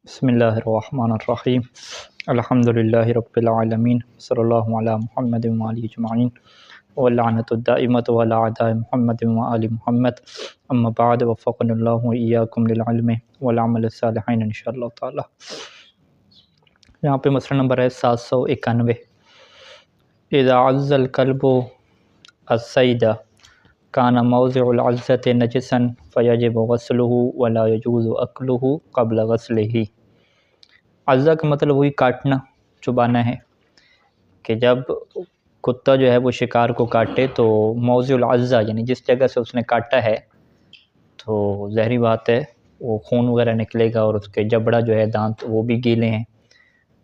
بسم اللہ الرحمن الرحیم الحمد للہ رب العالمین صلی اللہ علی محمد وآلہ اجمعین واللعنۃ الدائمۃ علی اعداء محمد وآل محمد اما بعد وفقنا اللہ وإیاکم للعلم والعمل الصالحین انشاءاللہ تعالی۔ یہاں پہ مسئلہ نمبر ہے 791۔ اذا عز الکلب الصید کان موضع العزۃ نجسا فیجب غسلہ ولا یجوز اکلہ قبل غسلہ۔ عزہ کا مطلب وہی کاٹنا، چبانا ہے، کہ جب کتا جو ہے وہ شکار کو کاٹے تو موضع العزہ یعنی جس جگہ سے اس نے کاٹا ہے تو ظاہری بات ہے وہ خون وغیرہ نکلے گا، اور اس کے جبڑا جو ہے دانت وہ بھی گیلے ہیں۔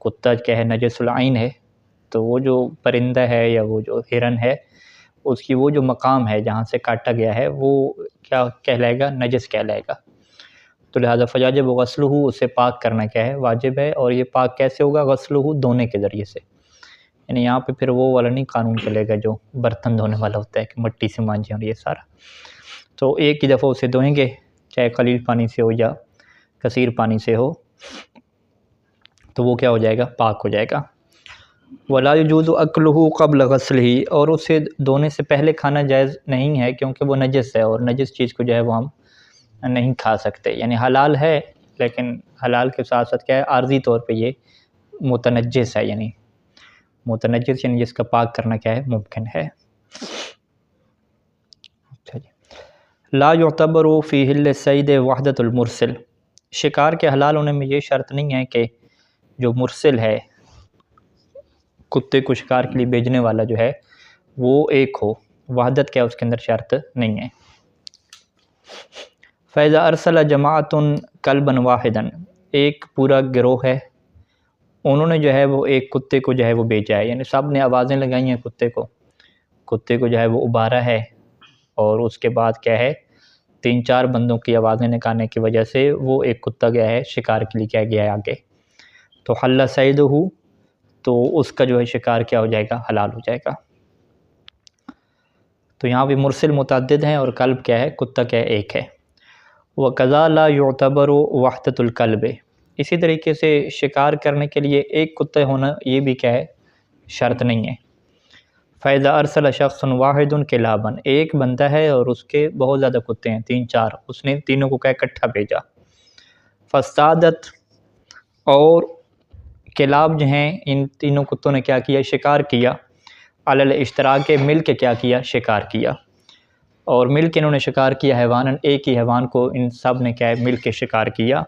کتا کیا ہے، نجس العین ہے، تو وہ جو پرندہ ہے یا وہ جو ہرن ہے اس کی وہ جو مقام ہے جہاں سے کاٹا گیا ہے وہ کیا کہلائے گا، نجس کہلائے گا۔ تو لہٰذا فیجب غسلہ، اسے پاک کرنا کیا ہے، واجب ہے۔ اور یہ پاک کیسے ہوگا، غسلہ، دھونے کے ذریعے سے۔ یعنی یہاں پہ پھر وہ والا نہیں قانون چلے گا جو برتن دھونے والا ہوتا ہے کہ مٹی سے مانجیں اور یہ سارا۔ تو ایک ہی دفعہ اسے دھوئیں گے، چاہے قلیل پانی سے ہو یا کثیر پانی سے ہو، تو وہ کیا ہو جائے گا، پاک ہو جائے گا۔ ولا یجوز اکلہ قبل غسلہ، اور اسے دھونے سے پہلے کھانا جائز نہیں ہے کیونکہ وہ نجس ہے، اور نجس چیز کو جو ہے وہ ہم نہیں کھا سکتے۔ یعنی حلال ہے لیکن حلال کے ساتھ ساتھ کیا ہے، عارضی طور پہ یہ متنجس ہے، یعنی متنجس یعنی جس کا پاک کرنا کیا ہے، ممکن ہے۔ لا يعتبر فی حل الصید وحدۃ المرسل، شکار کے حلال ہونے میں یہ شرط نہیں ہے کہ جو مرسل ہے، کتے کو شکار کے لیے بھیجنے والا جو ہے وہ ایک ہو، وحدت کیا اس کے اندر شرط نہیں ہے۔ فَإِذَا أَرْسَلَ جَمَاعَةٌ كَلْبًا وَاحِدًا، ایک پورا گروہ ہے، انہوں نے جو ہے وہ ایک کتے کو جو ہے وہ بھیجا ہے، یعنی سب نے آوازیں لگائی ہیں کتے کو جو ہے وہ ابھارا ہے، اور اس کے بعد کیا ہے، 3-4 بندوں کی آوازیں نکالنے کی وجہ سے وہ ایک کتا گیا ہے شکار کے لیے، کیا گیا ہے آگے، تو حل صیدہ، تو اس کا جو ہے شکار کیا ہو جائے گا، حلال ہو جائے گا۔ تو یہاں بھی مرسل متعدد ہیں اور کلب کیا ہے، کتا کیا ہے، ایک ہے۔ وَقَذَا لَا يُعْتَبَرُ وَحْدَةُ الْكَلْبِ، اسی طریقے سے شکار کرنے کے لیے ایک کتا ہونا یہ بھی کیا ہے، شرط نہیں ہے۔ فَإِذَا أَرْسَلَ شَخْصٌ وَاحِدٌ كِلَابًا، ایک بندہ ہے اور اس کے بہت زیادہ کتے ہیں، 3-4، اس نے تینوں کو کیا اکٹھا بھیجا۔ فَاسْتَعْدَتْ، اور کلاب جو ہیں ان تینوں کتوں نے کیا کیا، شکار کیا، علی الاشتراک، مل کے کیا کیا، شکار کیا، اور مل کے انہوں نے شکار کیا حیواناً، ایک ہی حیوان کو ان سب نے کیا ہے، مل کے شکار کیا،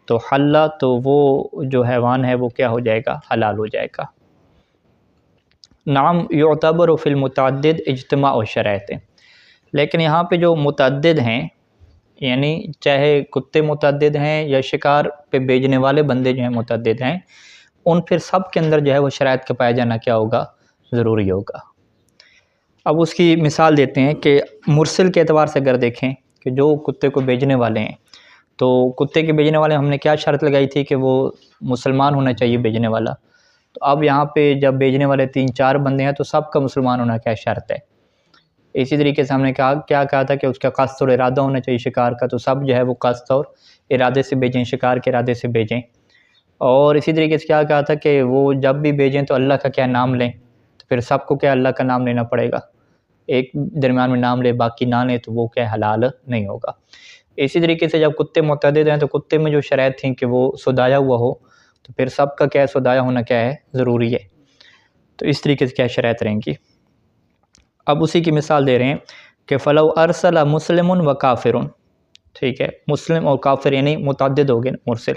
تو حلہ، تو وہ جو حیوان ہے وہ کیا ہو جائے گا، حلال ہو جائے گا۔ نعم یعتبر فی المتعدد اجتماع الشرائط، لیکن یہاں پہ جو متعدد ہیں، یعنی چاہے کتے متعدد ہیں یا شکار پہ بھیجنے والے بندے جو ہیں متعدد ہیں، ان پھر سب کے اندر جو ہے وہ شرائط کا پایا جانا کیا ہوگا، ضروری ہوگا۔ اب اس کی مثال دیتے ہیں کہ مرسل کے اعتبار سے اگر دیکھیں کہ جو کتے کو بھیجنے والے ہیں، تو کتے کے بھیجنے والے ہم نے کیا شرط لگائی تھی کہ وہ مسلمان ہونا چاہیے بھیجنے والا، تو اب یہاں پہ جب بھیجنے والے 3-4 بندے ہیں تو سب کا مسلمان ہونا کیا شرط ہے۔ اسی طریقے سے ہم نے کیا کہا تھا کہ اس کا قصد اور ارادہ ہونا چاہیے شکار کا، تو سب جو ہے وہ قصد اور ارادے سے بھیجیں، شکار کے ارادے سے بھیجیں۔ اور اسی طریقے سے کیا کہا تھا کہ وہ جب بھی بھیجیں تو اللہ کا کیا نام لیں، تو پھر سب کو کیا اللہ کا نام لینا پڑے گا، ایک درمیان میں نام لے باقی نہ لے تو وہ کیا حلال نہیں ہوگا۔ اسی طریقے سے جب کتے متعدد ہیں تو کتے میں جو شرائط تھیں کہ وہ سدایا ہوا ہو، تو پھر سب کا کیا سدایا ہونا کیا ہے، ضروری ہے۔ تو اس طریقے سے کیا شرائط رہیں گی۔ اب اسی کی مثال دے رہے ہیں کہ فلو ارسل مسلم و کافر، ٹھیک ہے، مسلم اور کافر یعنی متعدد ہو گئے مرسل،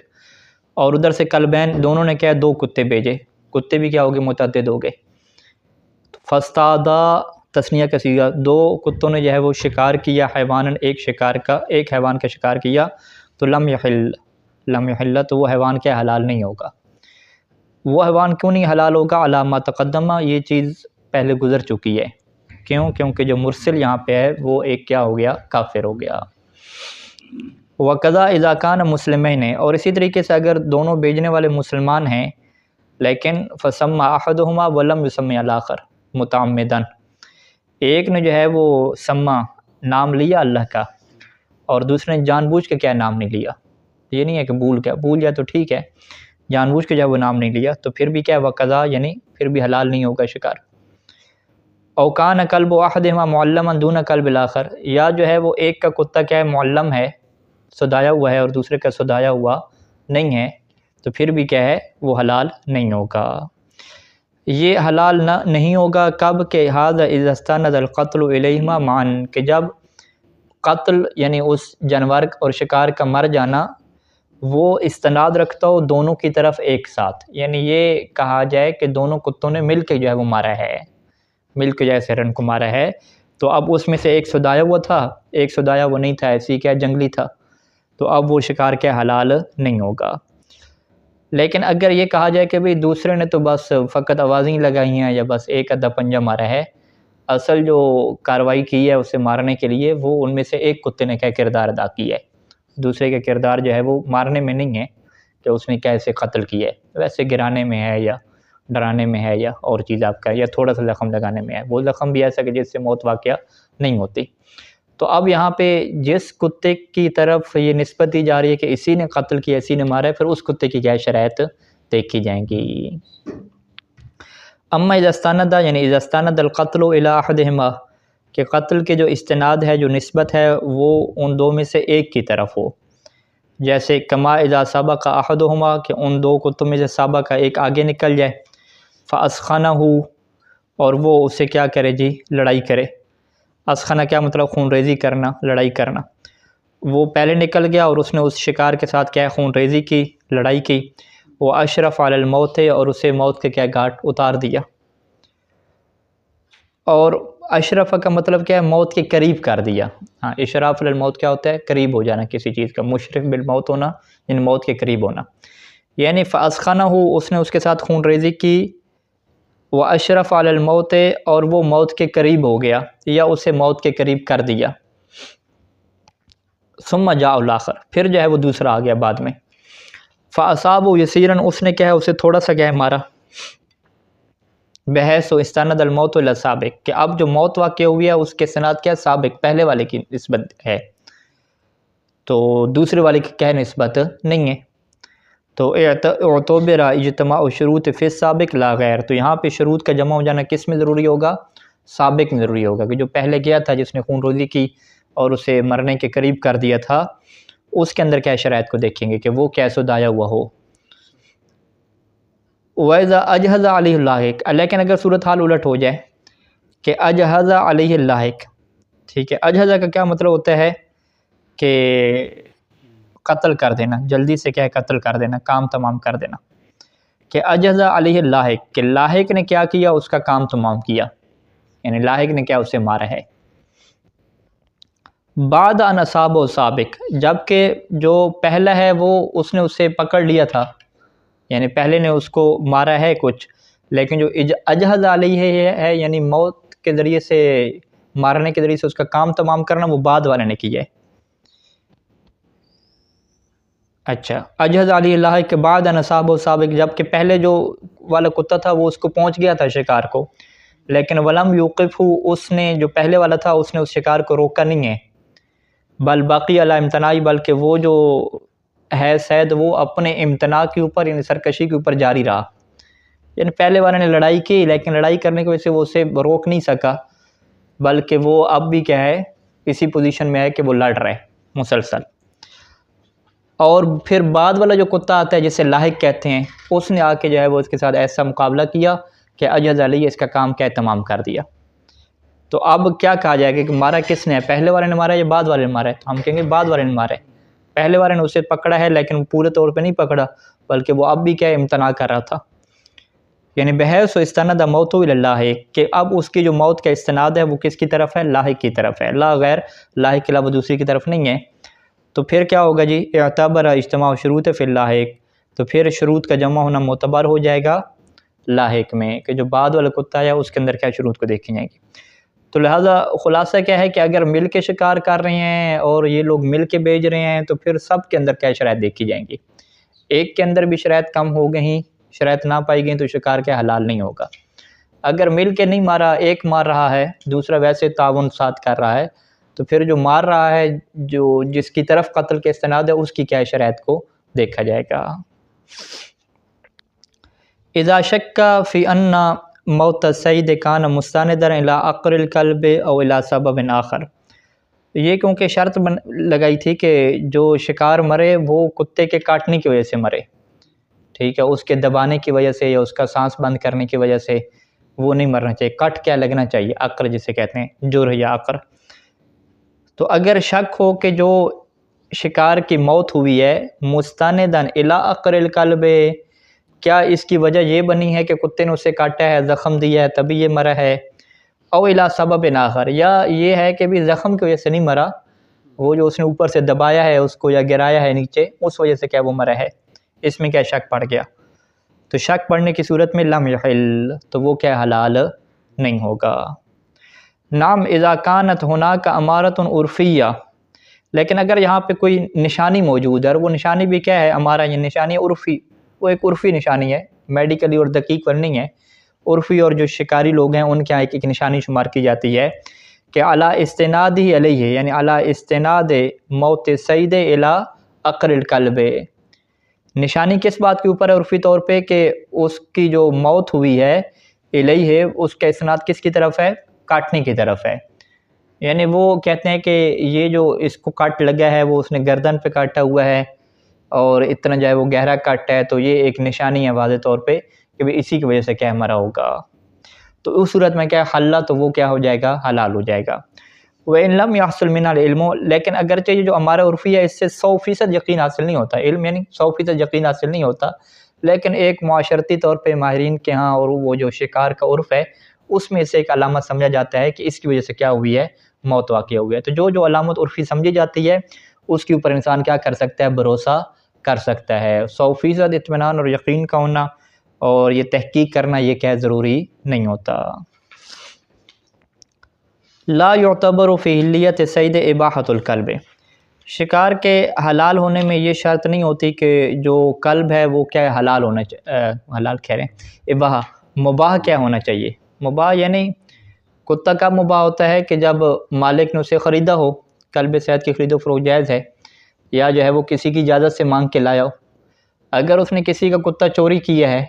اور ادھر سے کلبین دونوں نے کیا 2 کتے بھیجے، کتے بھی کیا ہو گئے، متعدد ہو گئے۔ فاستادا، تثنیہ کا صیغہ، 2 کتوں نے جو ہے وہ شکار کیا حیواناً، ایک حیوان کا شکار کیا، تو لم یحل، تو وہ حیوان کیا حلال نہیں ہوگا۔ وہ حیوان کیوں نہیں حلال ہوگا، علی ما تقدم، یہ چیز پہلے گزر چکی ہے، کیوں، کیونکہ جو مرسل یہاں پہ ہے وہ ایک کیا ہو گیا، کافر ہو گیا۔ وَقَضَا اِذَا كَانَ مُسْلِمَيْنِ، اور اسی طریقے سے اگر دونوں بھیجنے والے مسلمان ہیں لیکن فَسَمَّ أَحَدُهُمَا وَلَمْ يُسَمِّ الْآخَرَ مُتَعَمِّدًا، ایک نے جو ہے وہ سما نام لیا اللہ کا، اور دوسرے نے جان بوجھ کے کیا نام نہیں لیا، یہ نہیں ہے کہ بھول جائے تو ٹھیک ہے، جان بوجھ کے جب وہ نام نہیں لیا تو پھر بھی کیا ہے وقضا، یعنی پھر بھی حلال نہیں ہوگا شکار۔ او کان کلب احدہما معلما دون کلب الاخر، یا جو ہے وہ ایک کا کتا کیا ہے معلم ہے، سدایا ہوا ہے، اور دوسرے کا سدایا ہوا نہیں ہے، تو پھر بھی کیا ہے وہ حلال نہیں ہوگا۔ یہ حلال نہیں ہوگا کب کہ ھذا اذا استند القتل الیہما معا، کہ جب قتل یعنی اس جانور اور شکار کا مر جانا وہ استناد رکھتا ہو دونوں کی طرف ایک ساتھ، یعنی یہ کہا جائے کہ دونوں کتوں نے مل کے جو ہے وہ مارا ہے، مل کے جیسے ہرن کو مارا ہے، تو اب اس میں سے ایک سدایا ہوا تھا، ایک سدایا وہ نہیں تھا، ایسی کیا جنگلی تھا، تو اب وہ شکار کیا حلال نہیں ہوگا۔ لیکن اگر یہ کہا جائے کہ بھئی دوسرے نے تو بس فقط آوازیں لگائی ہیں یا بس ایک آدھا پنجہ مارا ہے، اصل جو کارروائی کی ہے اسے مارنے کے لیے وہ ان میں سے ایک کتے نے کیا کردار ادا کیا ہے، دوسرے کا کردار جو ہے وہ مارنے میں نہیں ہے کہ اس نے کیسے قتل کیا ہے، ویسے گرانے میں ہے یا ڈرانے میں ہے یا اور چیز آپ کا، یا تھوڑا سا زخم لگانے میں ہے، وہ زخم بھی ایسا کہ جس سے موت واقعہ نہیں ہوتی۔ تو اب یہاں پہ جس کتے کی طرف یہ نسبت دی جا رہی ہے کہ اسی نے قتل کیا، اسی نے مارا ہے، پھر اس کتے کی کیا شرائط دیکھی جائیں گی۔ اما اذا استند، یعنی اذا استند القتل الى احدہما، کہ قتل کے جو استناد ہے، جو نسبت ہے، وہ ان دو میں سے ایک کی طرف ہو، جیسے کما اذا سبق احدہما، کہ ان دو کتوں میں سے سابق کا ایک آگے نکل جائے، فاسخنہ، اور وہ اسے کیا کرے جی لڑائی کرے۔ اسخنہ کیا مطلب؟ خون ریزی کرنا، لڑائی کرنا۔ وہ پہلے نکل گیا اور اس نے اس شکار کے ساتھ کیا خون ریزی کی، لڑائی کی، وہ اشرف علی الموت، اور اسے موت کے کیا گھاٹ اتار دیا۔ اور اشرف کا مطلب کیا ہے؟ موت کے قریب کر دیا۔ ہاں، اشراف علی الموت کیا ہوتا ہے؟ قریب ہو جانا کسی چیز کا، مشرف بالموت ہونا، یعنی موت کے قریب ہونا، یعنی فاسخنہ، اس نے اس کے ساتھ خون ریزی کی، وہ اشرف علی الموت، اور وہ موت کے قریب ہو گیا یا اسے موت کے قریب کر دیا۔ ثم جاء الاخر، پھر جو ہے وہ دوسرا آ گیا بعد میں، فاصابہ یسیرا، اس نے کیا ہے اسے تھوڑا سا کیا ہے مارا، بحیث استند الموت الی السابق، کہ اب جو موت واقع ہوئی ہے اس کے سند کیا سابق پہلے والے کی نسبت ہے، تو دوسرے والے کی کیا نسبت نہیں ہے۔ تو اعتبر اجتماع شروط فی السابق لا غیر، تو یہاں پہ شروط کا جمع ہو جانا کس میں ضروری ہوگا؟ سابق میں ضروری ہوگا، کہ جو پہلے گیا تھا جس نے خون ریزی کی اور اسے مرنے کے قریب کر دیا تھا، اس کے اندر کیا شرائط کو دیکھیں گے کہ وہ کیسے دایا ہوا ہو۔ وَإِذَا أَجْهَزَ عَلَيْهِ اللَّاحِقُ، لیکن اگر صورتحال الٹ ہو جائے کہ اجہز علیہ اللاحق، ٹھیک ہے، اجہز کا کیا مطلب ہوتا ہے کہ قتل کر دینا، جلدی سے کیا قتل کر دینا، کام تمام کر دینا، کہ اجہز علیہ اللاحق، کہ لاحق نے کیا کیا اس کا کام تمام کیا، یعنی لاحق نے کیا اسے مارا ہے۔ بعد ان اصابہ سابق، جبکہ جو پہلا ہے وہ اس نے اسے پکڑ لیا تھا، یعنی پہلے نے اس کو مارا ہے کچھ، لیکن جو اجہز علیہ ہے یعنی موت کے ذریعے سے، مارنے کے ذریعے سے اس کا کام تمام کرنا، وہ بعد والے نے کیا ہے۔ اچھا، اجہز علیہ اللہ کے بعد انصاب سابق، جبکہ پہلے جو والا کتا تھا وہ اس کو پہنچ گیا تھا شکار کو، لیکن ولم یوقف، اس نے جو پہلے والا تھا اس نے اس شکار کو روکا نہیں ہے، بل باقی علی امتناعی، بلکہ وہ جو ہے صید وہ اپنے امتناع کے اوپر، یعنی سرکشی کے اوپر جاری رہا، یعنی پہلے والے نے لڑائی کی لیکن لڑائی کرنے کی وجہ سے وہ اسے روک نہیں سکا، بلکہ وہ اب بھی کیا ہے اسی پوزیشن میں ہے کہ وہ لڑ رہے مسلسل۔ اور پھر بعد والا جو کتا آتا ہے جسے لاحق کہتے ہیں، اس نے آ کے جو ہے وہ اس کے ساتھ ایسا مقابلہ کیا کہ اجہز علیہ اس کا کام کیا تمام کر دیا۔ تو اب کیا کہا جائے گا کہ مارا کس نے ہے؟ پہلے والے نے مارا ہے یا بعد والے نے مارا ہے؟ تو ہم کہیں گے بعد والے نے مارا ہے، پہلے والے نے اسے پکڑا ہے لیکن پورے طور پہ نہیں پکڑا، بلکہ وہ اب بھی کیا امتناع کر رہا تھا، یعنی بحیث و استند موت الی اللاحق، کہ اب اس کی جو موت کا استناد ہے وہ کس کی طرف ہے؟ لاحق کی طرف ہے، لا غیر، لاحق کے علاوہ دوسری کی طرف نہیں ہے۔ تو پھر کیا ہوگا جی؟ اعتبر اجتماع شروط فی اللاحق، تو پھر شروط کا جمع ہونا معتبر ہو جائے گا لاحق میں، کہ جو بعد والا کتا ہے اس کے اندر کیا شروط کو دیکھی جائیں گی۔ تو لہٰذا خلاصہ کیا ہے کہ اگر مل کے شکار کر رہے ہیں اور یہ لوگ مل کے بیچ رہے ہیں تو پھر سب کے اندر کیا شرائط دیکھی جائیں گی، ایک کے اندر بھی شرائط کم ہو گئیں، شرائط نہ پائی گئیں تو شکار کیا حلال نہیں ہوگا۔ اگر مل کے نہیں مارا، ایک مار رہا ہے دوسرا ویسے تعاون ساتھ کر رہا ہے، تو پھر جو مار رہا ہے، جو جس کی طرف قتل کے استناد ہے، اس کی کیا شرائط کو دیکھا جائے گا۔ اذا شک فی ان موت السید کان مستندًا الی عقر الکلب او الی سبب آخر، یہ کیونکہ شرط لگائی تھی کہ جو شکار مرے وہ کتے کے کاٹنے کی وجہ سے مرے، ٹھیک ہے، اس کے دبانے کی وجہ سے یا اس کا سانس بند کرنے کی وجہ سے وہ نہیں مرنا چاہیے، کٹ کیا لگنا چاہیے، عقر جسے کہتے ہیں، جرح یا عقر۔ تو اگر شک ہو کہ جو شکار کی موت ہوئی ہے مستندً الی عقر الکلب، کیا اس کی وجہ یہ بنی ہے کہ کتے نے اسے کاٹا ہے، زخم دیا ہے تبھی یہ مرا ہے، او الی سبب آخر، یا یہ ہے کہ بھی زخم کی وجہ سے نہیں مرا، وہ جو اس نے اوپر سے دبایا ہے اس کو یا گرایا ہے نیچے، اس وجہ سے کیا وہ مرا ہے، اس میں کیا شک پڑ گیا۔ تو شک پڑنے کی صورت میں لم یحل، تو وہ کیا حلال نہیں ہوگا۔ نعم اذا کانت ہناک امارۃ عرفیہ، لیکن اگر یہاں پہ کوئی نشانی موجود ہے، اور وہ نشانی بھی کیا ہے، ہمارا یہ نشانی عرفی، وہ ایک عرفی نشانی ہے، میڈیکلی اور دقیق پر نہیں ہے، عرفی اور جو شکاری لوگ ہیں ان کے ایک نشانی شمار کی جاتی ہے کہ علی استناد ہی علیہ، یعنی علی استناد موت سید الی عقر الکلب، نشانی کس بات کے اوپر ہے عرفی طور پہ، کہ اس کی جو موت ہوئی ہے الیہ، اس کا استناد کس کی طرف ہے، کاٹنے کی طرف ہے، یعنی وہ کہتے ہیں کہ یہ جو اس کو کاٹ لگا ہے وہ اس نے گردن پہ کاٹا ہوا ہے اور اتنا جو ہے وہ گہرا کاٹا ہے، تو یہ ایک نشانی ہے واضح طور پہ کہ بھی اسی کی وجہ سے کیا مرا ہوگا، تو اس صورت میں کیا حلہ، تو وہ کیا ہو جائے گا، حلال ہو جائے گا۔ وَإِن لَمْ يَحْصُلْ مِنَ الْعِلْمُ، لیکن اگرچہ یہ جو ہمارا عرفی ہے اس سے 100% یقین حاصل نہیں ہوتا، علم یعنی 100% یقین حاصل نہیں ہوتا، لیکن ایک معاشرتی طور پہ ماہرین کے ہاں اور وہ جو شکار کا عرف ہے اس میں اسے ایک علامت سمجھا جاتا ہے کہ اس کی وجہ سے کیا ہوئی ہے، موت واقع ہوئی ہے، تو جو علامت عرفی سمجھی جاتی ہے اس کے اوپر انسان کیا کر سکتا ہے، بھروسہ کر سکتا ہے۔ 100% اطمینان اور یقین کا ہونا اور یہ تحقیق کرنا یہ کیا ضروری نہیں ہوتا۔ لا یعتبر فی حلیت صید اباحۃ الکلب، شکار کے حلال ہونے میں یہ شرط نہیں ہوتی کہ جو کلب ہے وہ کیا حلال ہونا چاہیے، حلال کہہ رہے ہیں، اباحہ مباح کیا ہونا چاہیے، مباح یعنی کتا کب مباح ہوتا ہے کہ جب مالک نے اسے خریدا ہو، کلب صید کی خرید و فروخت جائز ہے، یا جو ہے وہ کسی کی اجازت سے مانگ کے لایا ہو۔ اگر اس نے کسی کا کتا چوری کیا ہے،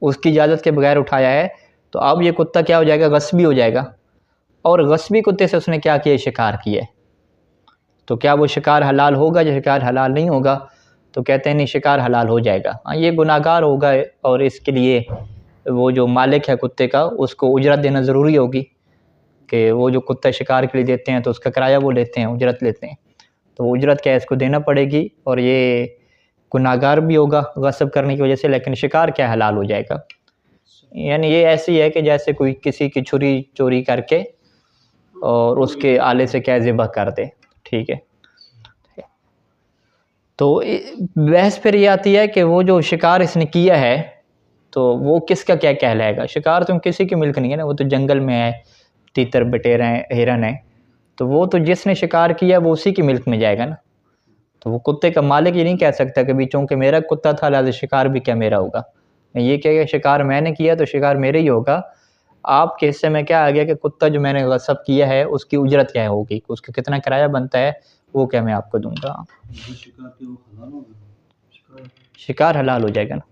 اس کی اجازت کے بغیر اٹھایا ہے، تو اب یہ کتا کیا ہو جائے گا، غصبی ہو جائے گا، اور غصبی کتے سے اس نے کیا کیا، شکار کیا ہے، تو کیا وہ شکار حلال ہوگا یا شکار حلال نہیں ہوگا، تو کہتے ہیں نہیں، شکار حلال ہو جائے گا، ہاں یہ گناہگار ہوگا، اور اس کے لیے وہ جو مالک ہے کتے کا اس کو اجرت دینا ضروری ہوگی، کہ وہ جو کتا شکار کے لیے دیتے ہیں تو اس کا کرایہ وہ لیتے ہیں، اجرت لیتے ہیں، تو وہ اجرت کیا ہے اس کو دینا پڑے گی، اور یہ گناہگار بھی ہوگا غصب کرنے کی وجہ سے، لیکن شکار کیا حلال ہو جائے گا۔ یعنی یہ ایسی ہے کہ جیسے کوئی کسی کی چھری چوری کر کے اور اس کے آلے سے کیا ذبح کر دے، ٹھیک ہے۔ تو بحث پھر یہ آتی ہے کہ وہ جو شکار اس نے کیا ہے تو وہ کس کا کیا کہلائے گا، شکار تو کسی کی ملک نہیں ہے نا، وہ تو جنگل میں ہے، تیتر بٹیر ہیں، ہرن ہیں، تو وہ تو جس نے شکار کیا وہ اسی کی ملک میں جائے گا نا، تو وہ کتے کا مالک یہ نہیں کہہ سکتا کہ بھی چونکہ میرا کتا تھا لہٰذا شکار بھی کیا میرا ہوگا، یہ کہے گا شکار میں نے کیا تو شکار میرے ہی ہوگا، آپ کے حصے میں کیا آ گیا کہ کتا جو میں نے غصب کیا ہے اس کی اجرت کیا ہوگی، اس کا کتنا کرایہ بنتا ہے وہ کیا میں آپ کو دوں گا۔ شکار حلال ہو جائے گا نا،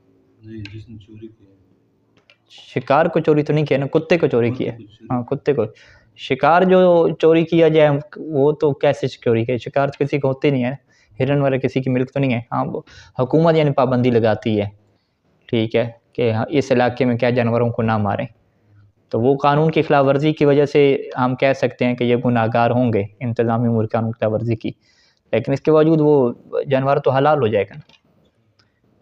شکار کو چوری تو نہیں کیا نا، کتے کو چوری کیا، ہاں کتے کو، شکار جو چوری کیا جائے وہ تو کیسے چوری کیا، شکار تو کسی کو ہوتے نہیں ہے، ہرن والا کسی کی ملک تو نہیں ہے، ہاں حکومت یعنی پابندی لگاتی ہے، ٹھیک ہے، کہ اس علاقے میں کیا جانوروں کو نہ ماریں، تو وہ قانون کی خلاف ورزی کی وجہ سے ہم کہہ سکتے ہیں کہ یہ گناہگار ہوں گے انتظامی امور قانون کی خلاف ورزی کی، لیکن اس کے باوجود وہ جانور تو حلال ہو جائے گا نا۔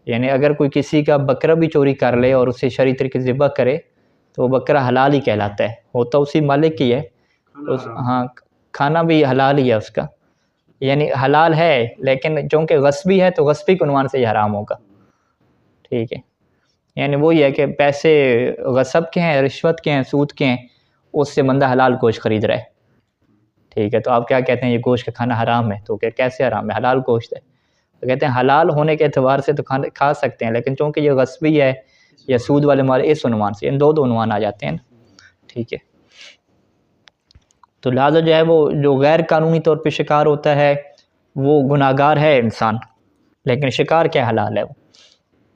یعنی اگر کوئی کسی کا بکرا بھی چوری کر لے اور اسے شرعی طریقے سے ذبح کرے تو وہ بکرا حلال ہی کہلاتا ہے، ہوتا اسی مالک کی ہے، ہاں کھانا بھی حلال ہی ہے اس کا، یعنی حلال ہے لیکن چونکہ غصبی ہے تو غصبی کے عنوان سے یہ حرام ہوگا، ٹھیک ہے، یعنی وہی ہے کہ پیسے غصب کے ہیں، رشوت کے ہیں، سود کے ہیں، اس سے بندہ حلال گوشت خرید رہا ہے، ٹھیک ہے، تو آپ کیا کہتے ہیں یہ گوشت کا کھانا حرام ہے، تو کہ کیسے حرام ہے، حلال گوشت ہے، تو کہتے ہیں حلال ہونے کے اعتبار سے تو کھا سکتے ہیں، لیکن چونکہ یہ غصبی ہے یا سود والے مال، اس عنوان سے ان دو عنوان آ جاتے ہیں نا، ٹھیک ہے۔ تو لہٰذا جو ہے وہ جو غیر قانونی طور پہ شکار ہوتا ہے وہ گناہ گار ہے انسان، لیکن شکار کیا حلال ہے وہ،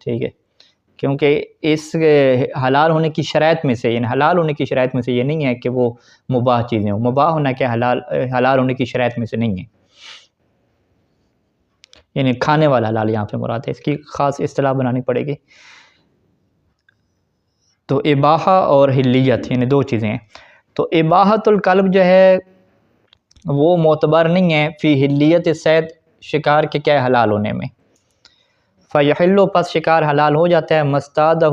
ٹھیک ہے، کیونکہ اس حلال ہونے کی شرائط میں سے، یعنی حلال ہونے کی شرائط میں سے یہ نہیں ہے کہ وہ مباح چیزیں ہوں، مباح ہونا کیا حلال ہونے کی شرائط میں سے نہیں ہے، یعنی کھانے والا حلال یہاں پہ مراد ہے، اس کی خاص اصطلاح بنانی پڑے گی۔ تو اباحہ اور حلیت یعنی دو چیزیں ہیں۔ تو اباحۃ الکلب جو ہے وہ معتبر نہیں ہے فی حلیت صید، شکار کے کیا حلال ہونے میں، فیحل، پس شکار حلال ہو جاتا ہے، مستعدہ،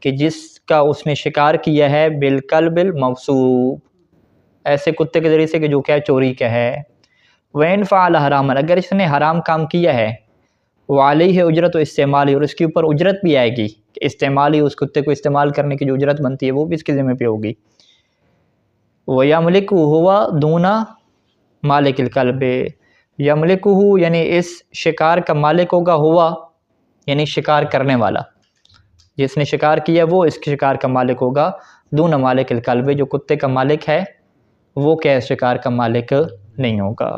کہ جس کا اس نے شکار کیا ہے، بالکلب الموصوب، ایسے کتے کے ذریعے سے کہ جو کیا چوری کا ہے، وَإِنْ فَعَلَ حَرَامًا، اگر اس نے حرام کام کیا ہے، وَعَلَيْهِ اجرت و استعمالی، اور اس کے اوپر اجرت بھی آئے گی، کہ استعمالی، اس کتے کو استعمال کرنے کی جو اجرت بنتی ہے وہ بھی اس کے ذمہ پہ ہوگی، وَيَمْلِكُ هُوَ دُونَ مالک الکلب، یملکہ یعنی اس شکار کا مالک ہوگا، ہوا یعنی شکار کرنے والا، جس نے شکار کیا وہ اس کے شکار کا مالک ہوگا، دون مالک الکلب، جو کتے کا مالک ہے وہ کیا شکار کا مالک نہیں ہوگا۔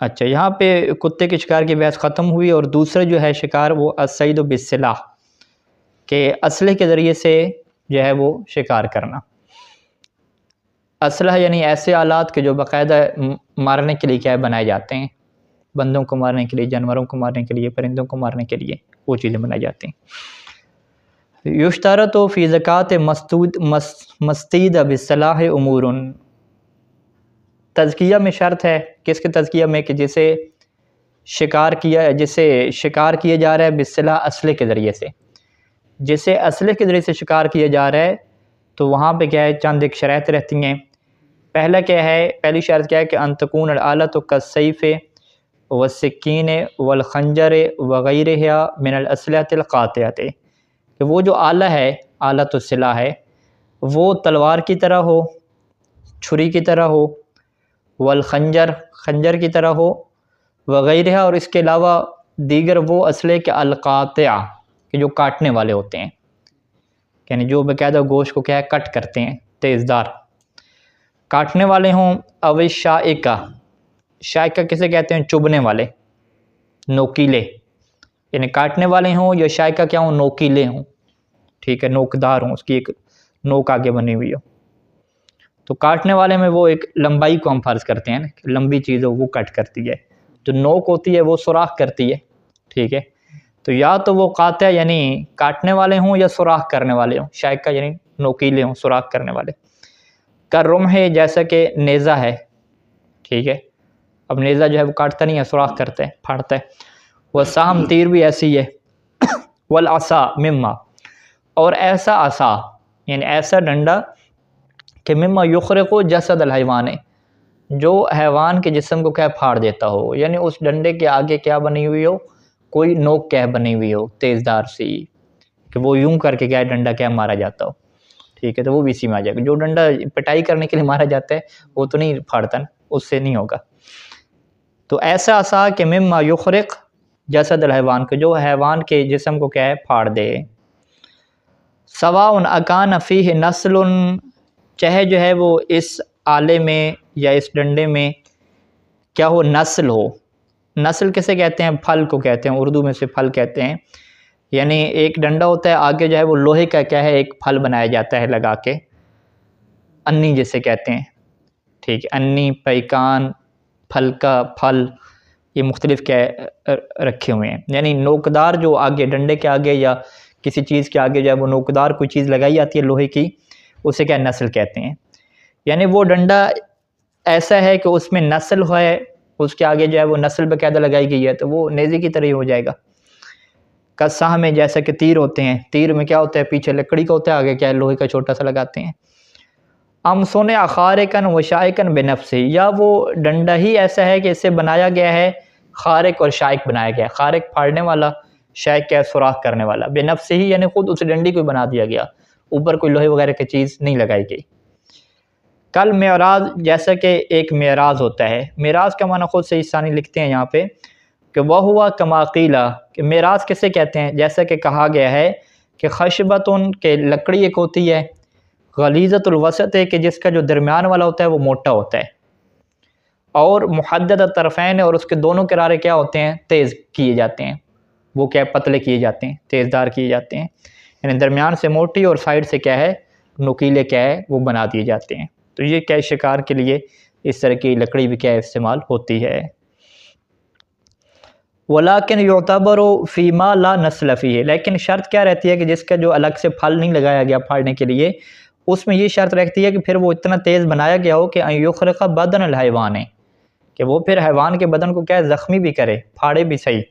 اچھا، یہاں پہ کتے کے شکار کی بحث ختم ہوئی، اور دوسرا جو ہے شکار وہ الصید بالسلاح، کہ اسلحے کے ذریعے سے جو ہے وہ شکار کرنا۔ اسلحہ یعنی ایسے آلات کے جو باقاعدہ مارنے کے لیے کیا بنائے جاتے ہیں، بندوں کو مارنے کے لیے، جانوروں کو مارنے کے لیے، پرندوں کو مارنے کے لیے وہ چیزیں بنائی جاتی ہیں۔ یشترط فی زکوٰۃ مستید بالسلاح امور، تزکیہ میں شرط ہے، کس کے تزکیہ میں، کہ جسے شکار کیا جا رہا ہے بالسلاح، اسلحے کے ذریعے سے، جسے اسلحے کے ذریعے سے شکار کیا جا رہا ہے، تو وہاں پہ کیا ہے چند ایک شرائط رہتی ہیں۔ پہلا کیا ہے، پہلی شرط کیا ہے کہ ان تکون الآلۃ کالسیف والسکین والخنجر وغیرہا من الاسلحۃ القاطعۃ، کہ وہ جو آلہ ہے، آلۃ السلاح ہے، وہ تلوار کی طرح ہو، چھری کی طرح ہو، والخنجر، خنجر کی طرح ہو، وغیرہ، اور اس کے علاوہ دیگر وہ اسلحے کے القاطع، کہ جو کاٹنے والے ہوتے ہیں، یعنی جو باقاعدہ گوشت کو کیا ہے کٹ کرتے ہیں، تیز دار کاٹنے والے ہوں، او شائقہ، شائقہ کسے کہتے ہیں، چبھنے والے، نوکیلے، یعنی کاٹنے والے ہوں، یا شائقہ کیا ہوں، نوکیلے ہوں، ٹھیک ہے، نوکدار ہوں، اس کی ایک نوک آگے بنی ہوئی ہو۔ تو کاٹنے والے میں وہ ایک لمبائی کو ہم فرض کرتے ہیں نا، کہ لمبی چیز ہو وہ کٹ کرتی ہے، جو نوک ہوتی ہے وہ سوراخ کرتی ہے، ٹھیک ہے، تو یا تو وہ قاطع یعنی کاٹنے والے ہوں، یا سوراخ کرنے والے ہوں، شائقہ یعنی نوکیلے ہوں، سوراخ کرنے والے، کررمح، جیسا کہ نیزہ ہے، ٹھیک ہے، اب نیزہ جو ہے وہ کاٹتا نہیں ہے، سوراخ کرتا ہے، پھاڑتا ہے، والسہم، تیر بھی ایسی ہے، والعصا مما، اور ایسا عصا یعنی ایسا ڈنڈا کہ مما یخرق جسد الحیوان، جو حیوان کے جسم کو کیا پھاڑ دیتا ہو، یعنی اس ڈنڈے کے آگے کیا بنی ہوئی ہو، کوئی نوک کیا بنی ہوئی ہو تیز دار سی، کہ وہ یوں کر کے کیا ڈنڈا کیا مارا جاتا ہو، ٹھیک ہے، تو وہ بھی اسی میں آ جائے گا۔ جو ڈنڈا پٹائی کرنے کے لیے مارا جاتا ہے وہ تو نہیں پھاڑتا، اس سے نہیں ہوگا۔ تو ایسا عصا کہ مما یخرق جسد الحیوان، کہ جو حیوان کے جسم کو کیا ہے پھاڑ دے۔ سواء اکان فیہ نسل، چاہے جو ہے وہ اس آلے میں یا اس ڈنڈے میں کیا ہو، نسل ہو، نسل کسے کہتے ہیں، پھل کو کہتے ہیں، اردو میں سے پھل کہتے ہیں، یعنی ایک ڈنڈا ہوتا ہے، آگے جو ہے وہ لوہے کا کیا ہے ایک پھل بنایا جاتا ہے لگا کے، انی جسے کہتے ہیں، ٹھیک ہے، انی، پیکان، پھل کا پھل، یہ مختلف کیا رکھے ہوئے ہیں، یعنی نوکدار جو آگے ڈنڈے کے آگے یا کسی چیز کے آگے جو ہے وہ نوکدار کوئی چیز لگائی جاتی ہے لوہے کی، اسے کیا نسل کہتے ہیں، یعنی وہ ڈنڈا ایسا ہے کہ اس میں نسل ہے، اس کے آگے جو ہے وہ نسل باقاعدہ لگائی گئی ہے، تو وہ نیزے کی طرح ہی ہو جائے گا۔ کساہ میں، جیسا کہ تیر ہوتے ہیں، تیر میں کیا ہوتا ہے، پیچھے لکڑی کا ہوتا ہے، آگے کیا ہے لوہے کا چھوٹا سا لگاتے ہیں۔ ام صنع خارقا و شائقا بنفسہ، یا وہ ڈنڈا ہی ایسا ہے کہ اسے بنایا گیا ہے خارق اور شائق بنایا گیا ہے، خارق پھاڑنے والا، شائق کیا ہے سوراخ کرنے والا، بنفسہ ہی یعنی خود اس ڈنڈی کو بنا دیا گیا، اوپر کوئی لوہے وغیرہ کی چیز نہیں لگائی گئی۔ کل معراج، جیسا کہ ایک معراج ہوتا ہے، معراج کا معنی خود سید ثانی لکھتے ہیں یہاں پہ کہ وہ ہوا کما قیل، کہ معراج کسے کہتے ہیں، جیسا کہ کہا گیا ہے کہ خشبۃ، کہ لکڑی ایک ہوتی ہے، غلیظۃ الوسط ہے کہ جس کا جو درمیان والا ہوتا ہے وہ موٹا ہوتا ہے، اور محدد الطرفین ہے اور اس کے دونوں کنارے کیا ہوتے ہیں؟ تیز کیے جاتے ہیں، وہ کیا پتلے کیے جاتے ہیں، تیز دار کیے جاتے ہیں، یعنی درمیان سے موٹی اور سائڈ سے کیا ہے؟ نوکیلے کیا ہے؟ وہ بنا دیے جاتے ہیں۔ تو یہ کیا شکار کے لیے اس طرح کی لکڑی بھی کیا استعمال ہوتی ہے۔ وَلَكِنْ يُعْتَبَرُ فِي مَا لَا نَسْلَ فِيهِ، لیکن شرط کیا رہتی ہے کہ جس کا جو الگ سے پھل نہیں لگایا گیا پھاڑنے کے لیے، اس میں یہ شرط رہتی ہے کہ پھر وہ اتنا تیز بنایا گیا ہو کہ ان یخرق بدن الحیوان، کہ وہ پھر حیوان کے بدن کو کیا ہے؟ زخمی بھی کرے، پھاڑے بھی صحیح،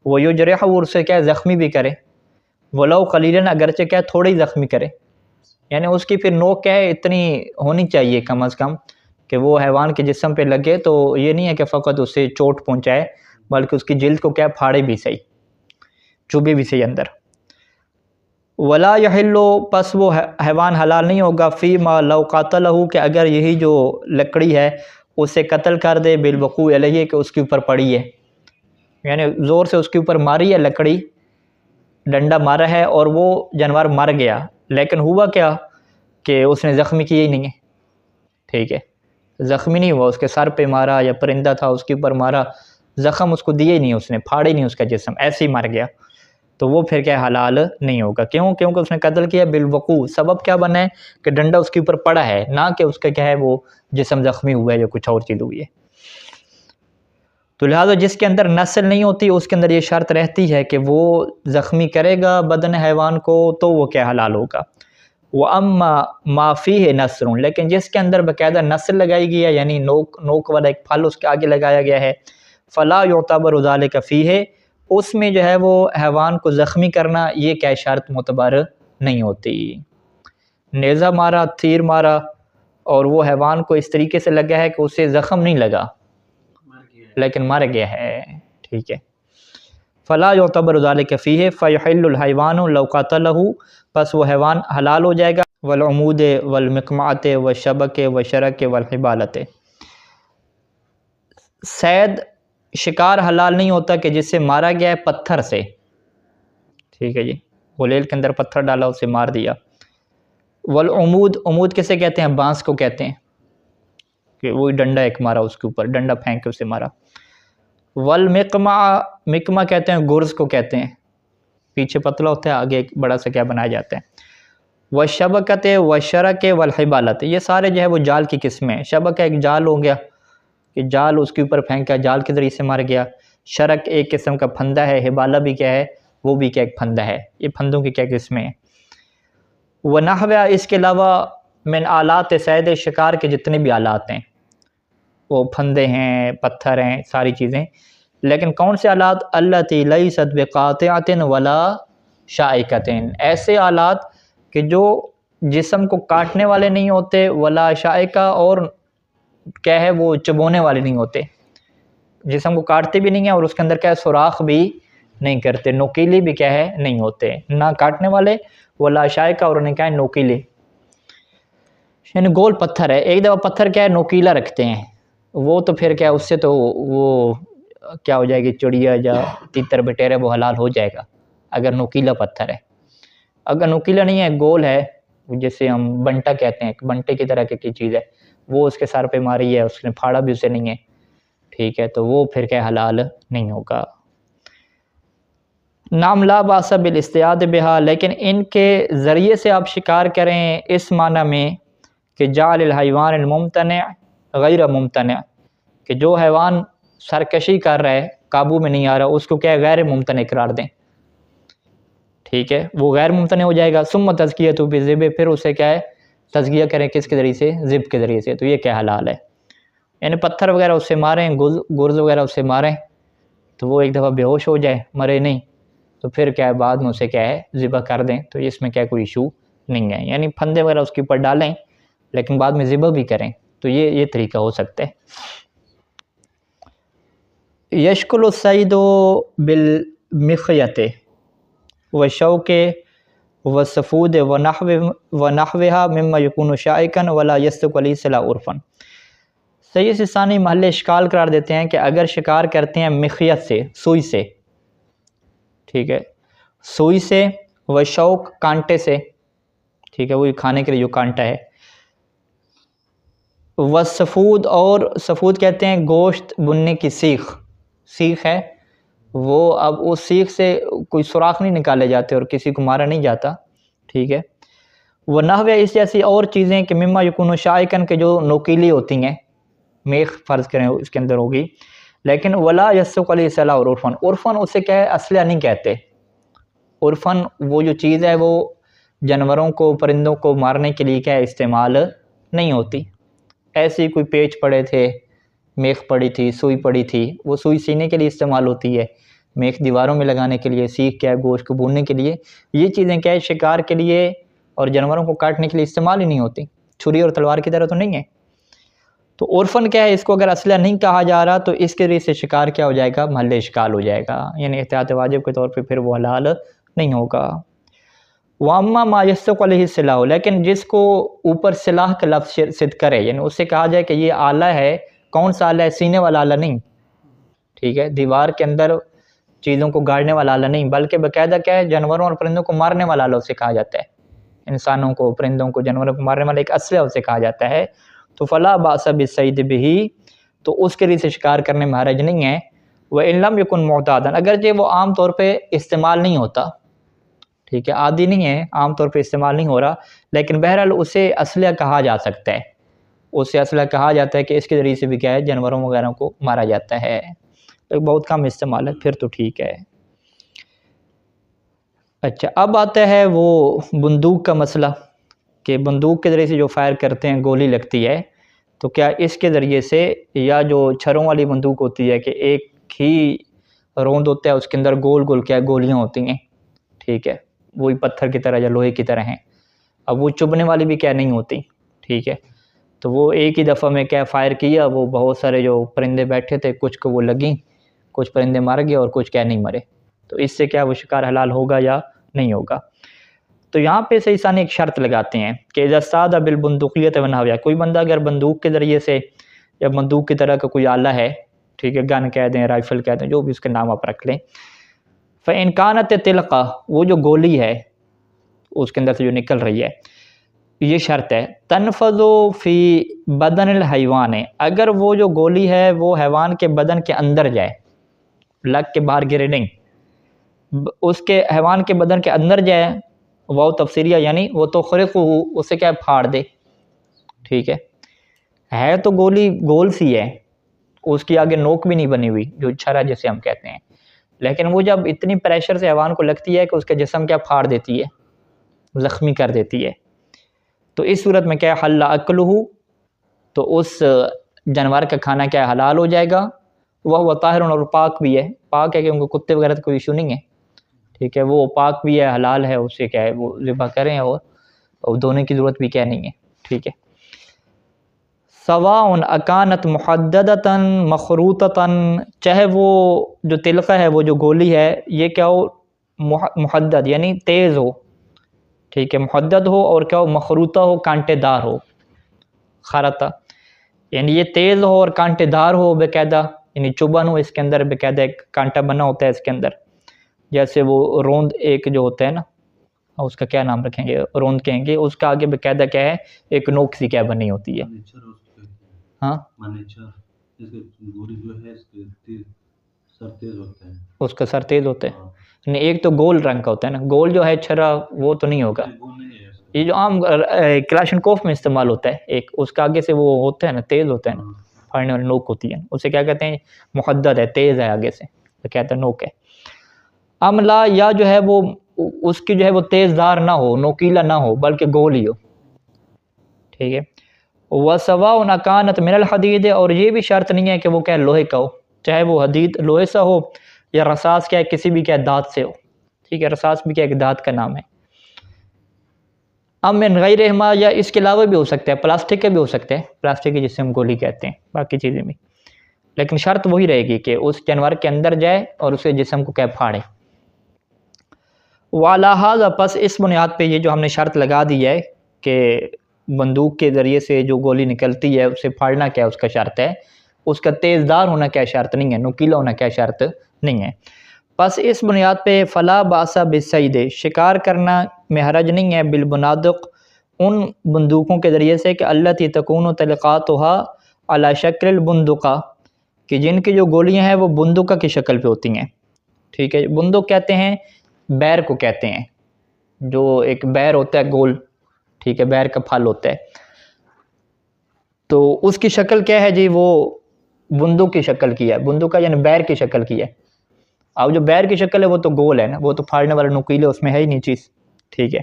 وہ یجرح، وہ اسے کیا ہے؟ زخمی بھی کرے، ولو قلیلاً، اگرچہ کیا ہے؟ تھوڑی زخمی کرے، یعنی اس کی پھر نوک کیا ہے؟ اتنی ہونی چاہیے کم از کم کہ وہ حیوان کے جسم پہ لگے، تو یہ نہیں ہے کہ فقط اسے چوٹ پہنچائے بلکہ اس کی جلد کو کیا پھاڑے بھی صحیح، چبھے بھی صحیح اندر۔ ولا یحل، پس وہ حیوان حلال نہیں ہوگا، فی ما لو قاتلہ، کہ اگر یہی جو لکڑی ہے اسے قتل کر دے، بالوقوع علیہ، کہ اس کے اوپر پڑی ہے، یعنی زور سے اس کے اوپر ماری ہے لکڑی، ڈنڈا مارا ہے اور وہ جانور مر گیا، لیکن ہوا کیا کہ اس نے زخمی کیا ہی نہیں ہے، ٹھیک ہے، زخمی نہیں ہوا، اس کے سر پہ مارا یا پرندہ تھا اس کے اوپر مارا، زخم اس کو دیا ہی نہیں، اس نے پھاڑے نہیں اس کا جسم، ایسے ہی مر گیا، تو وہ پھر کیا حلال نہیں ہوگا۔ کیوں؟ کیونکہ اس نے قتل کیا بالوقوع، سبب کیا بنا ہے کہ ڈنڈا اس کے اوپر پڑا ہے، نہ کہ اس کا کیا ہے وہ جسم زخمی ہوا ہے یا کچھ اور چیز ہوئی ہے۔ تو لہٰذا جس کے اندر نسل نہیں ہوتی اس کے اندر یہ شرط رہتی ہے کہ وہ زخمی کرے گا بدن حیوان کو تو وہ کیا حلال ہوگا۔ وَأَمَّا مَا فِيهِ نَسْرٌ، لیکن جس کے اندر باقاعدہ نسل لگائی گئی ہے، یعنی نوک والا ایک پھل اس کے آگے لگایا گیا ہے، فَلَا يُعْتَبَرُ ذَلِكَ فِيهِ، اس میں جو ہے وہ حیوان کو زخمی کرنا یہ کیا شرط معتبر نہیں ہوتی۔ نیزہ مارا، تیر مارا اور وہ حیوان کو اس طریقے سے لگا ہے کہ اسے زخم نہیں لگا لیکن مر گیا ہے، ٹھیک ہے، فَلَا يُعْتَبَرُ ذَلِكَ فِيهِ فَيُحِلُّ الْحَيْوَانُ لَوْ قَتَلَهُ، پس وہ حیوان حلال ہو جائے گا، والعمود والمقمعۃ والشبک والشرک والحبالۃ، صید شکار حلال نہیں ہوتا کہ جس سے مارا گیا ہے پتھر سے، ٹھیک ہے جی، غلیل کے اندر پتھر ڈالا اسے مار دیا۔ والعمود، عمود کسے کہتے ہیں؟ بانس کو کہتے ہیں، کہ وہی ڈنڈا ایک مارا اس کے اوپر، ڈنڈا پھینک کے اسے مارا۔ والمقمع، مقمع کہتے ہیں گرز کو کہتے ہیں، پیچھے پتلا ہوتا ہے آگے ایک بڑا سا کیا بنایا جاتا ہے۔ والشبکۃ والشرک والحبالۃ، یہ سارے جو ہے وہ جال کی قسمیں ہیں۔ شبکہ ایک جال ہو گیا کہ جال اس کے اوپر پھینکا، جال کے ذریعے سے مر گیا۔ شرک ایک قسم کا پھندا ہے، حبالہ بھی کیا ہے؟ وہ بھی کیا ایک پھندا ہے۔ یہ پھندوں کی کیا قسمیں ہیں۔ ونحوہ، اس کے علاوہ من آلات صید، شکار کے جتنے بھی آلات ہیں، وہ پھندے ہیں، پتھر ہیں، ساری چیزیں، لیکن کون سے آلات؟ التی لیست بقاطعۃ ولا شائکۃ، ایسے آلات کہ جو جسم کو کاٹنے والے نہیں ہوتے، ولا شائکہ، اور کیا ہے وہ چبونے والے نہیں ہوتے، جسم کو کاٹتے بھی نہیں ہیں اور اس کے اندر کیا ہے سوراخ بھی نہیں کرتے، نوکیلے بھی کیا ہے نہیں ہوتے، نہ کاٹنے والے ولا شائکہ، اور انہیں کیا ہے نوکیلے، یعنی گول پتھر ہے۔ ایک دفعہ پتھر کیا ہے نوکیلا رکھتے ہیں، وہ تو پھر کیا اس سے تو وہ کیا ہو جائے گی، چڑیا یا تیتر بٹیرے وہ حلال ہو جائے گا اگر نوکیلا پتھر ہے۔ اگر نوکیلا نہیں ہے، گول ہے، جسے ہم بنٹا کہتے ہیں، بنٹے کی طرح کی چیز ہے، وہ اس کے سر پہ ماری ہے، اس نے پھاڑا بھی اسے نہیں ہے، ٹھیک ہے، تو وہ پھر کیا حلال نہیں ہوگا۔ نام لا باس بالاصطیاد بہا، لیکن ان کے ذریعے سے آپ شکار کریں اس معنی میں کہ جعل الحیوان الممتنع غیر ممتنع، کہ جو حیوان سرکشی کر رہا ہے، قابو میں نہیں آ رہا، اس کو کیا ہے غیر ممتنع قرار دیں، ٹھیک ہے، وہ غیر ممتنع ہو جائے گا۔ ثم تزکیۃ بذب، پھر اسے کیا ہے تزکیہ کریں کس کے ذریعے سے؟ ذب کے ذریعے سے، تو یہ کیا حلال ہے، یعنی پتھر وغیرہ اس سے ماریں، گرز وغیرہ اس سے ماریں تو وہ ایک دفعہ بے ہوش ہو جائے، مرے نہیں، تو پھر کیا ہے بعد میں اسے کیا ہے ذبح کر دیں، تو اس میں کیا کوئی ایشو نہیں ہے، یعنی پھندے وغیرہ اس کے اوپر ڈالیں لیکن بعد میں ذبح بھی کریں، تو یہ طریقہ ہو سکتا ہے۔ یشکل الصید بالمخیط والشوک والسفود ونحوها مما یکون شائکا ولا یصدق علیہ صلاح عرفا۔ سید سستانی محل اشکال قرار دیتے ہیں کہ اگر شکار کرتے ہیں مخیط سے، سوئی سے، ٹھیک ہے، سوئی سے، وشوک کانٹے سے، ٹھیک ہے، وہی کھانے کے لیے جو کانٹا ہے. والسفود، اور سفود کہتے ہیں گوشت بننے کی سیخ. سیخ ہے وہ، اب اس سیخ سے کوئی سوراخ نہیں نکالے جاتے اور کسی کو مارا نہیں جاتا. ٹھیک ہے. وہ نحوے اس جیسی اور چیزیں کہ مما یکون شائکن کے جو نوکیلی ہوتی ہیں، میخ فرض کریں اس کے اندر ہوگی. لیکن ولا یسق علیہ صلاح اور عرفن، عرفن اسے کیا ہے اسلحہ نہیں کہتے. عرفن وہ جو چیز ہے وہ جانوروں کو پرندوں کو مارنے کے لیے کیا استعمال نہیں ہوتی. ایسی کوئی پیچ پڑے تھے، میخ پڑی تھی، سوئی پڑی تھی، وہ سوئی سینے کے لیے استعمال ہوتی ہے، میخ دیواروں میں لگانے کے لیے، سیخ کیا ہے گوشت کو بھوننے کے لیے. یہ چیزیں کیا ہے شکار کے لیے اور جانوروں کو کاٹنے کے لیے استعمال ہی نہیں ہوتی، چھری اور تلوار کی طرح تو نہیں ہے. تو عرفن کیا ہے، اس کو اگر اسلحہ نہیں کہا جا رہا تو اس کے ذریعے سے شکار کیا ہو جائے گا، محل اشکال ہو جائے گا، یعنی احتیاط واجب کے طور پہ پھر وہ حلال نہیں ہوگا. وَأَمَّا مَا يَسْتَقُ عَلَيْهِ السِّلَاحُ، لیکن جس کو اوپر سلاح کا لفظ صد کرے، یعنی اس سے کہا جائے کہ یہ آلہ ہے. کون سا آلہ ہے؟ سینے والا آلہ نہیں. ٹھیک ہے، دیوار کے اندر چیزوں کو گاڑنے والا آلہ نہیں، بلکہ باقاعدہ کیا ہے جانوروں اور پرندوں کو مارنے والا آلہ اسے کہا جاتا ہے. انسانوں کو، پرندوں کو، جانوروں کو مارنے والا ایک اسلحہ اسے کہا جاتا ہے. تو فلا باس بالصید بہ، تو اس کے لیے سے شکار کرنے میں حرج نہیں ہے. وَإِن لَمْ يَكُنْ مُعْتَادًا، اگرچہ وہ عام طور پہ استعمال نہیں ہوتا، ٹھیک ہے، عادی نہیں ہے، عام طور پہ استعمال نہیں ہو رہا، لیکن بہرحال اسے اسلحہ کہا جا سکتا ہے. اسے اسلحہ کہا جاتا ہے کہ اس کے ذریعے سے بھی کیا ہے جانوروں وغیرہ کو مارا جاتا ہے. بہت کم استعمال ہے، پھر تو ٹھیک ہے. اچھا، اب آتا ہے وہ بندوق کا مسئلہ، کہ بندوق کے ذریعے سے جو فائر کرتے ہیں گولی لگتی ہے، تو کیا اس کے ذریعے سے، یا جو چھروں والی بندوق ہوتی ہے کہ ایک ہی روند ہوتا ہے اس کے اندر گول گول کیا گولیاں ہوتی ہیں، ٹھیک ہے، وہی پتھر کی طرح یا لوہے کی طرح ہیں. اب وہ چبھنے والی بھی کیا نہیں ہوتی، ٹھیک ہے. تو وہ ایک ہی دفعہ میں کیا فائر کیا، وہ بہت سارے جو پرندے بیٹھے تھے کچھ کو وہ لگیں، کچھ پرندے مر گئے اور کچھ کیا نہیں مرے. تو اس سے کیا وہ شکار حلال ہوگا یا نہیں ہوگا. تو یہاں پہ سے انسان ایک شرط لگاتے ہیں کہ اذا استاد بالبندقیۃ ونحوها، کوئی بندہ اگر بندوق کے ذریعے سے یا بندوق کی طرح کا کوئی آلہ ہے، ٹھیک ہے، گن کہہ دیں، رائفل کہہ دیں، جو بھی اس کے نام آپ رکھ لیں. فإن كانت تلقا، وہ جو گولی ہے اس کے اندر سے جو نکل رہی ہے، یہ شرط ہے. تنفذ فی بدن الحیوان، اگر وہ جو گولی ہے وہ حیوان کے بدن کے اندر جائے، لگ کے باہر گرے نہیں، اس کے حیوان کے بدن کے اندر جائے، وہ تفسیریہ یعنی وہ تو خرق ہو، اسے کیا پھاڑ دے. ٹھیک ہے تو گولی گول سی ہے، اس کی آگے نوک بھی نہیں بنی ہوئی جو چھرا جسے ہم کہتے ہیں، لیکن وہ جب اتنی پریشر سے حیوان کو لگتی ہے کہ اس کے جسم کیا پھاڑ دیتی ہے، زخمی کر دیتی ہے. تو اس صورت میں کیا حل اکلہ، تو اس جانور کا کھانا کیا حلال ہو جائے گا. وہ طاہر اور پاک بھی ہے، پاک ہے کہ ان کو کتے وغیرہ تو کوئی ایشو نہیں ہے، ٹھیک ہے، وہ پاک بھی ہے، حلال ہے، اسے کیا ہے وہ ذبح کریں اور دھونے کی ضرورت بھی کیا نہیں ہے. ٹھیک ہے. سواء اکانت محددتاً مخروطتاً، چاہے وہ جو تلقہ ہے، وہ جو گولی ہے، یہ کیا ہو محدد یعنی تیز ہو، ٹھیک ہے، محدد ہو، اور کیا ہو مخروطہ ہو، کانٹے دار ہو. خرطہ یعنی یہ تیز ہو اور کانٹے دار ہو باقاعدہ، یعنی چبھن ہو، اس کے اندر باقاعدہ ایک کانٹا بنا ہوتا ہے اس کے اندر، جیسے وہ روند ایک جو ہوتا ہے نا، اس کا کیا نام رکھیں گے، روند کہیں گے، اس کا آگے باقاعدہ کیا ہے ایک نوک سی کیا بنی ہوتی ہے. ہاں، اس کا سر تیز ہوتا ہے، نہیں ایک تو گول رنگ کا ہوتا ہے نا، گول جو ہے چھرا وہ تو نہیں ہوگا. یہ جو عام کلاشنکوف میں استعمال ہوتا ہے ایک، اس کا آگے سے وہ ہوتا ہے نا، تیز ہوتا ہے نا، پھاڑنے والی نوک ہوتی ہے، اسے کیا کہتے ہیں محدد ہے، تیز ہے، آگے سے تو کہتے ہیں نوک ہے. عملہ یا جو ہے وہ اس کی جو ہے وہ تیز دار نہ ہو، نوکیلا نہ ہو، بلکہ گول ہی ہو. ٹھیک ہے. وَسَوَاءٌ أَكَانَتْ مِنَ الْحَدِيدِ، اور یہ بھی شرط نہیں ہے کہ وہ کیا لوہے کا ہو، چاہے وہ حدید لوہے سا ہو یا رساس کیا ہے کسی بھی کیا دھات سے ہو. ٹھیک ہے، رساس بھی کیا ایک دھات کا نام ہے. اب من غیرہما، یا اس کے علاوہ بھی ہو سکتا ہے، پلاسٹک کے بھی ہو سکتے ہیں، پلاسٹک کی جسے ہم گولی کہتے ہیں، باقی چیزیں بھی، لیکن شرط وہی رہے گی کہ اس جانور کے اندر جائے اور اسے جسم کو کیا پھاڑے. وَعَلَىٰ هَٰذَا، پس اس بنیاد پہ یہ جو ہم نے شرط لگا دی ہے کہ بندوق کے ذریعے سے جو گولی نکلتی ہے اسے پھاڑنا کیا اس کا شرط ہے، اس کا تیز دار ہونا کیا شرط نہیں ہے، نوکیلا ہونا کیا شرط نہیں ہے. پس اس بنیاد پہ فلا باس بالصید، شکار کرنا میں حرج نہیں ہے، بالبنادق، ان بندوقوں کے ذریعے سے کہ التی تکون تلقاتھا علی شکل البندقہ، کہ جن کی جو گولیاں ہیں وہ بندقہ کی شکل پہ ہوتی ہیں، ٹھیک ہے۔ بندق کہتے ہیں بیر کو کہتے ہیں، جو ایک بیر ہوتا ہے گول، ٹھیک ہے، بیر کا پھل ہوتا ہے، تو اس کی شکل کیا ہے جی، وہ بندق کی شکل کی ہے، بندق کا یعنی بیر کی شکل کی ہے۔ اب جو بیر کی شکل ہے وہ تو گول ہے نا، وہ تو پھاڑنے والا نکیلے اس میں ہے ہی نہیں چیز، ٹھیک ہے۔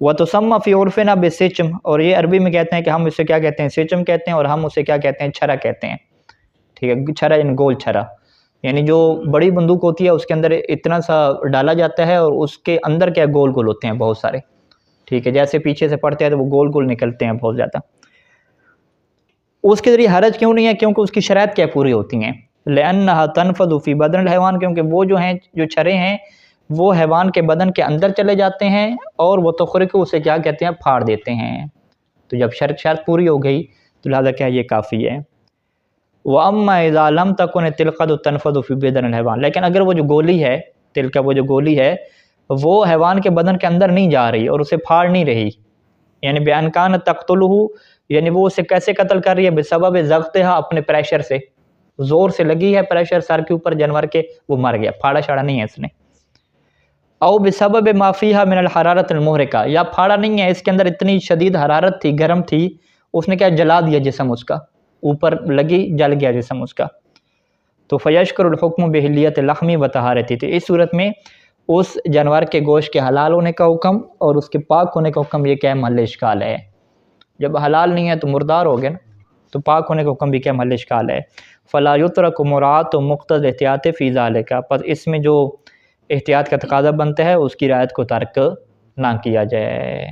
وَتُسَمَّى فِي عُرْفِنَا بِالسِّچْم، اور یہ عربی میں کہتے ہیں کہ ہم اسے کیا کہتے ہیں، سچم کہتے ہیں، اور ہم اسے کیا کہتے ہیں، چھرا کہتے ہیں، ٹھیک ہے۔ چھرا یعنی گول چھرا، یعنی جو بڑی بندوق ہوتی ہے اس کے اندر اتنا سا ڈالا جاتا ہے اور اس کے اندر کیا گول گول ہوتے ہیں بہت سارے، ٹھیک ہے، جیسے پیچھے سے پڑتے ہیں تو وہ گول گول نکلتے ہیں بہت زیادہ۔ اس کے ذریعے حرج کیوں نہیں ہے؟ کیونکہ اس کی شرائط کیا پوری ہوتی ہیں، لأنها تنفذ فی بدن الحیوان، کیونکہ وہ جو ہیں جو چھرے ہیں وہ حیوان کے بدن کے اندر چلے جاتے ہیں اور وہ تخرق اسے کیا کہتے ہیں، پھاڑ دیتے ہیں۔ تو جب شرط پوری ہو گئی تو لہذا کیا یہ کافی ہے۔ وَأَمَّا إِذَا لَمْ تَكُنِ التِّلْقَةُ تَنْفَذُ فِي بَدَنِ الْحَيْوَانِ، لیکن اگر وہ جو گولی ہے، تلقہ وہ جو گولی ہے وہ حیوان کے بدن کے اندر نہیں جا رہی اور اسے پھاڑ نہیں رہی، یعنی بِأَنْ كَانَتْ تَقْتُلُهُ، یعنی وہ اسے کیسے قتل کر رہی ہے، بسبب ضغطها، اپنے پریشر سے، زور سے لگی ہے پریشر سر کے اوپر جانور کے، وہ مر گیا، پھاڑا شاڑا نہیں ہے اس نے۔ او بسبب ما فیہا من الحرارت المحرقہ، یا پھاڑا نہیں ہے، اس کے اندر اتنی شدید حرارت تھی، گرم تھی، اس نے کیا جلا دیا جسم اس کا، اوپر لگی جل گیا جسم اس کا، تو فیشکر الحکم بحلیت لحمی و طہارتی، تو اس صورت میں اس جانور کے گوشت کے حلال ہونے کا حکم اور اس کے پاک ہونے کا حکم یہ کیا ہے، محل اشکال ہے۔ جب حلال نہیں ہے تو مردار ہو گیا نا، تو پاک ہونے کا حکم بھی کیا محل اشکال ہے۔ فلا یترک مراعات و مقتض احتیاط فی ذالک، پس اس میں جو احتیاط کا تقاضا بنتا ہے اس کی رعایت کو ترک نہ کیا جائے۔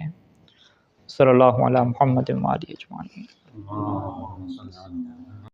صلی اللہ علیہ محمد و آلہ اجمعین۔